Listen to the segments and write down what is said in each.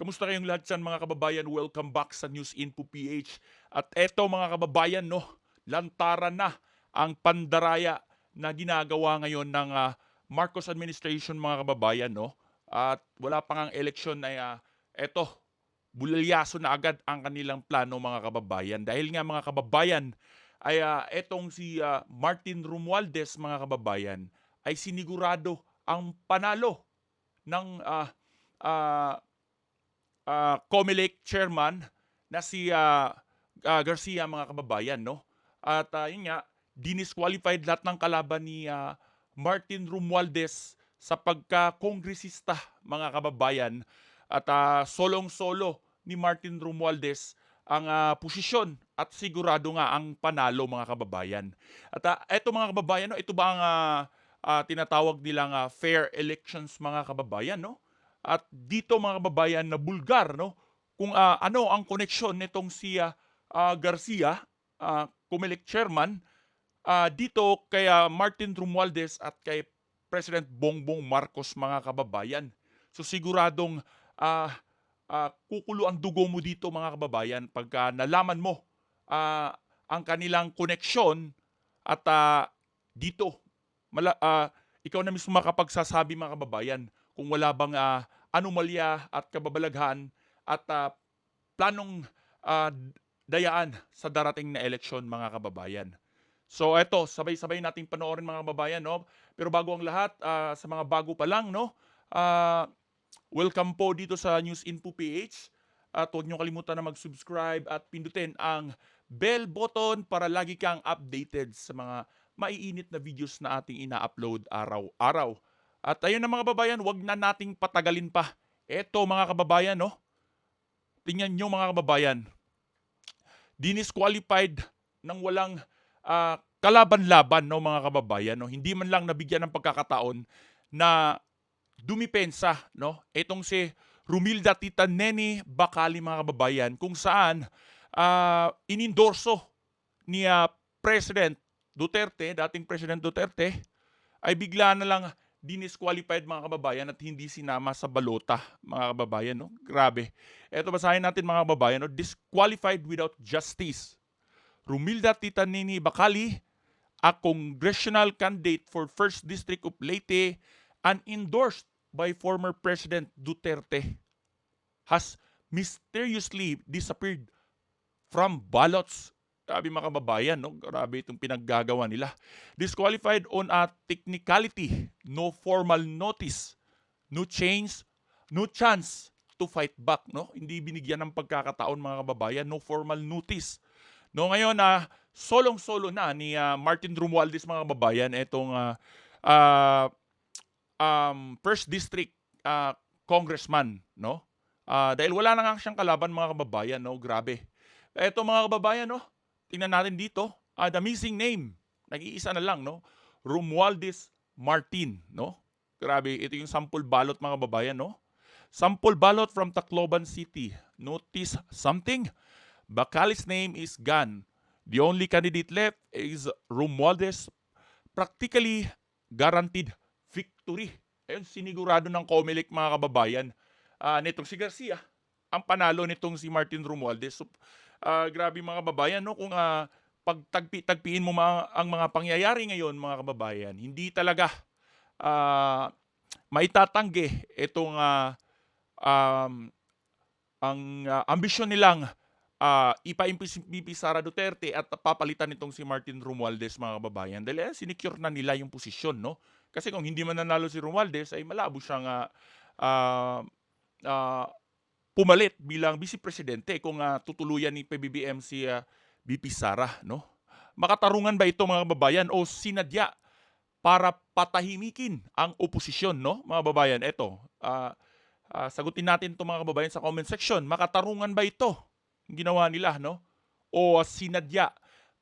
Kamusta kayong lahat diyan mga kababayan? Welcome back sa News Info PH. At eto mga kababayan 'no, lantaran na ang pandaraya na ginagawa ngayon ng, Marcos administration mga kababayan 'no. At wala pa ngang eleksyon ay, eto bulalyaso na agad ang kanilang plano mga kababayan. Dahil nga mga kababayan ay, etong si, Martin Romualdez mga kababayan ay sinigurado ang panalo ng, ah COMELEC chairman na si, Garcia mga kababayan 'no. At, yun nga, dinisqualified lahat ng kalaban ni, Martin Romualdez sa pagka-kongresista mga kababayan at, solong-solo ni Martin Romualdez ang, posisyon at sigurado nga ang panalo mga kababayan. At, eto mga kababayan 'no, ito ba ang, tinatawag nilang, fair elections mga kababayan 'no? At dito mga kababayan na bulgar 'no, kung, ano ang koneksyon nitong si, Garcia, COMELEC chairman, dito kay, Martin Romualdez at kay President Bongbong Marcos mga kababayan. So siguradong, kukulo ang dugo mo dito mga kababayan pagka nalaman mo, ang kanilang koneksyon at, dito ikaw na mismo makapagsasabi mga kababayan kung wala bang, anomalya at kababalaghan at, planong, dayaan sa darating na eleksyon mga kababayan. So eto, sabay-sabay nating panoorin mga kababayan 'no. Pero bago ang lahat, sa mga bago pa lang 'no, ah, welcome po dito sa News Info PH at huwag niyong kalimutan na mag-subscribe at pindutin ang bell button para lagi kang updated sa mga maiinit na videos na ating ina-upload araw-araw. At ayun na mga kababayan, wag na nating patagalin pa. Eto mga kababayan 'no, tingnan niyo mga kababayan, dinisqualified ng walang, kalaban-laban 'no mga kababayan 'no. Hindi man lang nabigyan ng pagkakataon na dumipensa 'no, itong si Romilda Tita Neni Bacali mga kababayan kung saan, inendorso ni, President Duterte, dating President Duterte, ay bigla na lang dinisqualified mga kababayan at hindi sinama sa balota mga kababayan 'no, grabe. Eto basahin natin mga kababayan 'no, disqualified without justice. Romilda Tita Neni Bacali, a congressional candidate for First District of Leyte and endorsed by former President Duterte, has mysteriously disappeared from ballots. Grabe mga kababayan, no? Grabe itong pinaggagawa nila. Disqualified on a technicality, no formal notice, no change, no chance to fight back, no? Hindi binigyan ng pagkakataon mga kababayan, no formal notice. No, ngayon solong-solo na ni Martin Romualdez mga kababayan itong ah, first district congressman, no? Dahil wala na nga siyang kalaban mga kababayan, no? Grabe. Eto mga kababayan 'no, tingnan natin dito, the missing name, nag-iisa na lang 'no, Romualdez Martin 'no. Grabe, ito yung sample ballot mga kababayan 'no. Sample ballot from Tacloban City. Notice something? Bacali's name is gone. The only candidate left is Romualdez, practically guaranteed victory. Ayun, sinigurado ng COMELEC mga kababayan, nitong si Garcia, ang panalo nitong si Martin Romualdez. So, grabe mga kababayan 'no, kung, pagtagpi-tagpiin mo ang mga pangyayari ngayon mga kababayan, hindi talaga, maitatanggi itong, ang, ambisyon nilang, ipaimbis VP Sara Duterte at papalitan nitong si Martin Romualdez mga kababayan dahil, sinecure na nila yung posisyon 'no. Kasi kung hindi man nanalo si Romualdez ay malabo siyang, ah, ah pumalit bilang Vice Presidente kung, tutuluyan ni PBBM si, VP Sara 'no. Makatarungan ba ito mga kababayan o sinadya para patahimikin ang oposisyon 'no, mga kababayan? Eto, sagutin natin 'to mga kababayan sa comment section. Makatarungan ba ito, yung ginawa nila 'no, o sinadya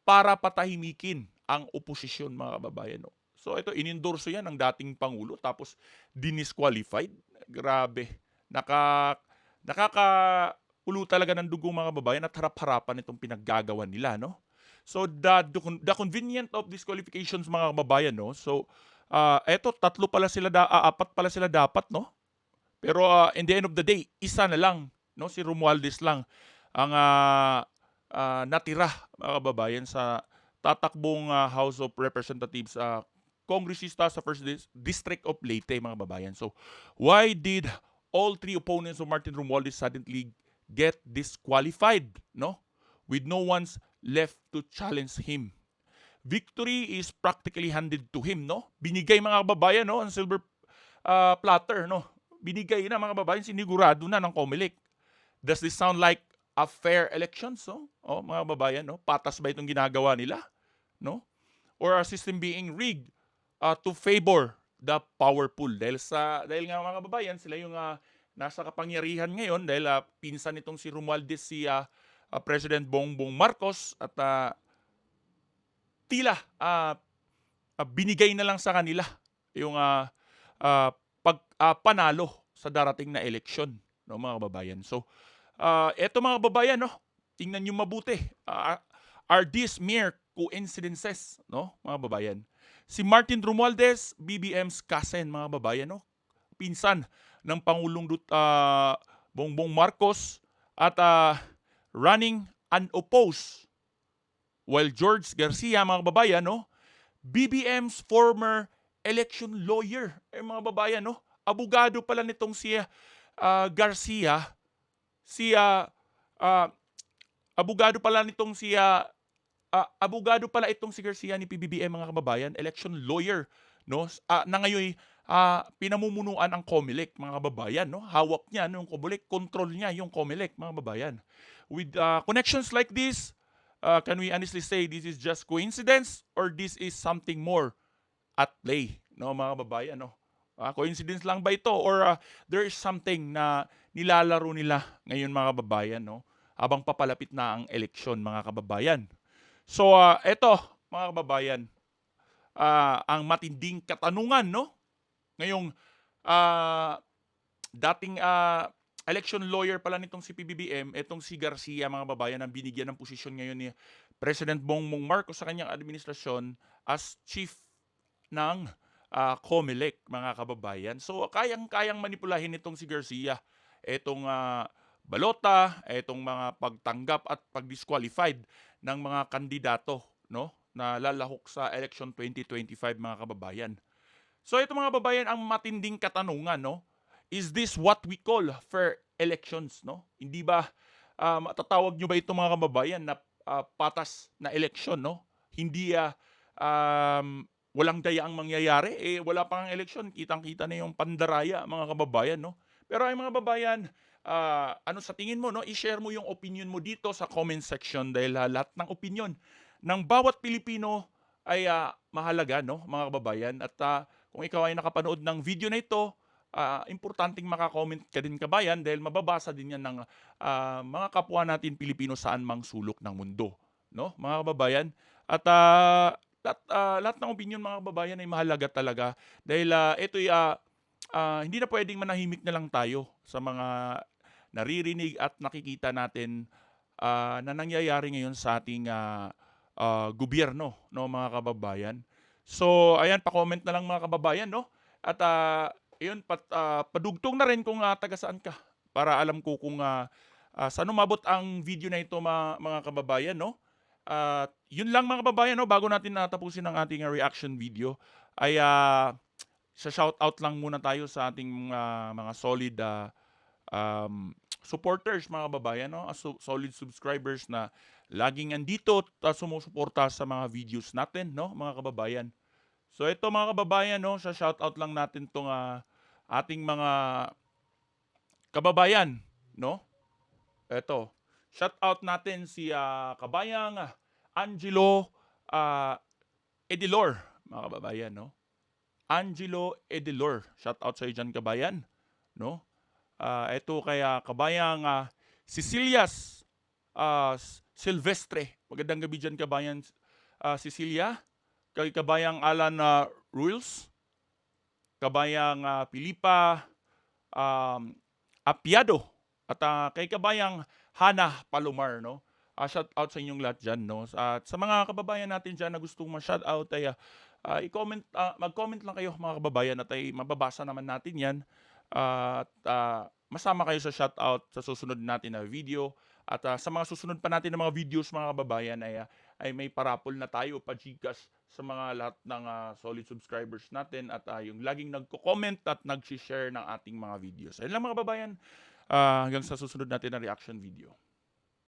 para patahimikin ang oposisyon mga kababayan 'no? So ito, inendorso 'yan ng dating pangulo tapos dinisqualified. Grabe, nakakakulo talaga ng dugo mga kababayan at harap-harapan itong pinaggagawa nila 'no. So the convenient of disqualifications mga kababayan 'no. So, eto 3 pala sila 4 pala sila dapat 'no. Pero in the end of the day, isa na lang, no, si Romualdez lang ang natira, mga kababayan, sa tatakbong House of Representatives, kongresista sa First District of Leyte, mga kababayan. So, why did all three opponents of Martin Romualdez suddenly get disqualified, no? With no one's left to challenge him. Victory is practically handed to him, no? Binigay, mga kababayan, no, ang silver platter, no? Binigay na, mga kababayan, sinigurado na ng COMELEC. Does this sound like a fair election? So, mga kababayan, no? Patas ba itong ginagawa nila, no? Or a system being rigged to favor the powerful? Dahil nga, mga kababayan, sila yung nasa kapangyarihan ngayon dahil pinsan nitong si Romualdez, si President Bongbong Marcos, at tila binigay na lang sa kanila yung panalo sa darating na eleksyon, no, mga kababayan. So, eto, mga kababayan, no, tingnan niyo mabuti. Are these mere coincidences, no, mga kababayan? Si Martin Romualdez, BBM's cousin, mga kababayan, no, pinsan ng Pangulong Bongbong Marcos, at running unopposed. While George Garcia, mga kababayan, no, BBM's former election lawyer. Mga kababayan, no, abogado pala nitong si Garcia, abogado pala itong si Garcia ni PBBM, mga kababayan, election lawyer, no, na ngayon pinamumunuan ang COMELEC, mga kababayan, no. Hawak niya yung COMELEC, control niya yung COMELEC, mga kababayan. With connections like this, can we honestly say this is just coincidence or this is something more at play, no, mga kababayan, no? Coincidence lang ba ito or there is something na nilalaro nila ngayon, mga kababayan, no, habang papalapit na ang eleksyon, mga kababayan? So, eto, mga kababayan, ang matinding katanungan, no? Ngayong dating election lawyer pala nitong si PBBM, etong si Garcia, mga kababayan, ang binigyan ng posisyon ngayon ni President Bongbong Marcos sa kanyang administrasyon as chief ng COMELEC, mga kababayan. So, kayang manipulahin itong si Garcia etong balota, etong mga pagtanggap at pag-disqualified ng mga kandidato, no, na lalahok sa election 2025, mga kababayan. So, ito, mga kababayan, ang matinding katanungan, no? Is this what we call fair elections, no? Hindi ba matatawag nyo ba ito, mga kababayan, na patas na eleksyon, no? Hindi walang daya ang mangyayari, wala pang eleksyon, kitang-kita na yung pandaraya, mga kababayan, no? Pero ay, mga kababayan, ano sa tingin mo, no? I-share mo yung opinion mo dito sa comment section dahil lahat ng opinion ng bawat Pilipino ay mahalaga, no, mga kababayan. At kung ikaw ay nakapanood ng video na ito, importanteng makakomment ka din, kabayan, dahil mababasa din yan ng mga kapwa natin Pilipino saan mang sulok ng mundo, no, mga kababayan. At lahat ng opinion, mga kababayan, ay mahalaga talaga dahil ito'y hindi na pwedeng manahimik na lang tayo sa mga naririnig at nakikita natin na nangyayari ngayon sa ating gobyerno, no, mga kababayan. So, ayan, pa-comment na lang, mga kababayan, no? At yun, padugtong na rin kung taga saan ka para alam ko kung saan umabot ang video na ito, mga kababayan, no? Yun lang, mga kababayan, no? Bago natin tapusin ang ating reaction video, ay sa shoutout lang muna tayo sa ating mga solid supporters, mga kababayan, no? Solid subscribers na laging andito at sumusuporta sa mga videos natin, no, mga kababayan. So, ito, mga kababayan, no, sa shoutout lang natin tong ating mga kababayan, no? Ito, shoutout natin si kabayang Angelo Edilor, mga kababayan, no? Angelo Edilor, shoutout sa iyo dyan, kabayan, no? Ito kaya kabayang Cecilias Silvestre. Magandang gabi dyan, kabayan Cecilia. Kay kabayang Alan Rules. Kabayang Pilipa Apiado. At kay kabayang Hana Palomar, no? Shout out sa inyong lahat dyan, no? At sa mga kababayan natin dyan na gustong ma-shout out ay mag-comment lang kayo, mga kababayan, at ay mababasa naman natin yan at masama kayo sa shoutout sa susunod natin na video. At sa mga susunod pa natin na mga videos mga kababayan ay may parapol na tayo pa-GCash sa mga lahat ng solid subscribers natin at yung laging nagko-comment at nag-share ng ating mga videos. Ayun lang mga kababayan, hanggang sa susunod natin na reaction video.